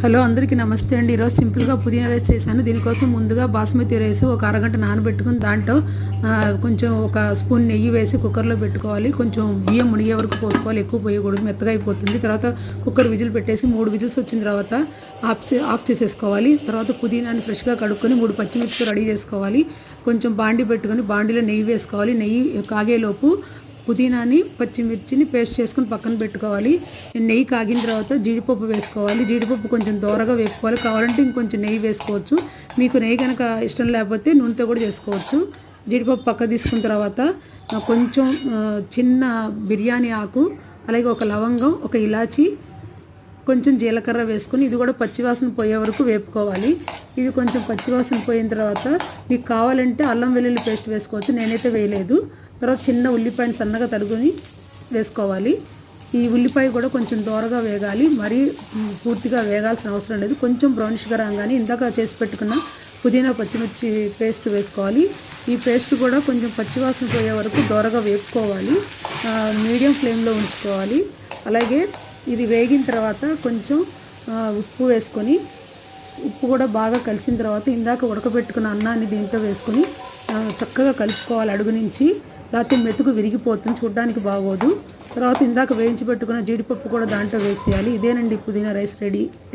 Hello అందరికీ నమస్తే అండి. ఈరోజు సింపుల్గా పుదీనా రైస్ చేశాను. దీనికోసం ముందుగా బాస్మతి రైస్ ఒక అరగంట నానబెట్టుకుని దాంట్లో కొంచెం ఒక స్పూన్ నెయ్యి వేసి కుక్కర్లో పెట్టుకోవాలి. కొంచెం బియ్యం మునిగే వరకు పోసుకోవాలి, ఎక్కువ పోయకూడదు, మెత్తగా అయిపోతుంది. తర్వాత కుక్కర్ విజిల్ పెట్టేసి 3 విజిల్స్ వచ్చిన తర్వాత ఆఫ్ చేసేసుకోవాలి. తర్వాత పుదీనాని ఫ్రెష్గా కడుక్కొని 3 పచ్చిమిర్చి రెడీ చేసుకోవాలి. కొంచెం బాండి పెట్టుకొని బాండీలో నెయ్యి వేసుకోవాలి. నెయ్యి కాగేలోపు పుదీనాని పచ్చిమిర్చిని పేస్ట్ చేసుకుని పక్కన పెట్టుకోవాలి. నెయ్యి కాగిన తర్వాత జీడిపప్పు వేసుకోవాలి. జీడిపప్పు కొంచెం దోరగా వేసుకోవాలి. కావాలంటే ఇంకొంచెం నెయ్యి వేసుకోవచ్చు. మీకు నెయ్యి కనుక ఇష్టం లేకపోతే నూనెతో కూడా చేసుకోవచ్చు. జీడిపప్పు పక్క తీసుకున్న తర్వాత కొంచెం చిన్న బిర్యానీ ఆకు, అలాగే ఒక లవంగం, ఒక ఇలాచి, కొంచెం జీలకర్ర వేసుకొని ఇది కూడా పచ్చివాసన పోయే వరకు వేపుకోవాలి. ఇది కొంచెం పచ్చివాసన పోయిన తర్వాత మీకు కావాలంటే అల్లం వెల్లుల్లి పేస్ట్ వేసుకోవచ్చు. నేనైతే వేయలేదు. తర్వాత చిన్న ఉల్లిపాయను సన్నగా తరుగుని వేసుకోవాలి. ఈ ఉల్లిపాయ కూడా కొంచెం దోరగా వేగాలి, మరీ పూర్తిగా వేగాల్సిన అవసరం లేదు. కొంచెం బ్రౌనిష్గా రాగానే ఇందాక చేసి పెట్టుకున్న పుదీనా పచ్చిమిర్చి పేస్ట్ వేసుకోవాలి. ఈ పేస్ట్ కూడా కొంచెం పచ్చివాసన పోయే వరకు దోరగా వేపుకోవాలి. మీడియం ఫ్లేమ్లో ఉంచుకోవాలి. అలాగే ఇది వేగిన తర్వాత కొంచెం ఉప్పు వేసుకొని, ఉప్పు కూడా బాగా కలిసిన తర్వాత ఇందాక ఉడకబెట్టుకున్న అన్నాన్ని దీంట్లో వేసుకొని చక్కగా కలుపుకోవాలి అడుగు నుంచి. లేకపోతే మెతుకు విరిగిపోతుంది, చూడడానికి బాగోదు. తర్వాత ఇందాక వేయించి పెట్టుకున్న జీడిపప్పు కూడా దాంట్లో వేసేయాలి. ఇదేనండి పుదీనా రైస్ రెడీ.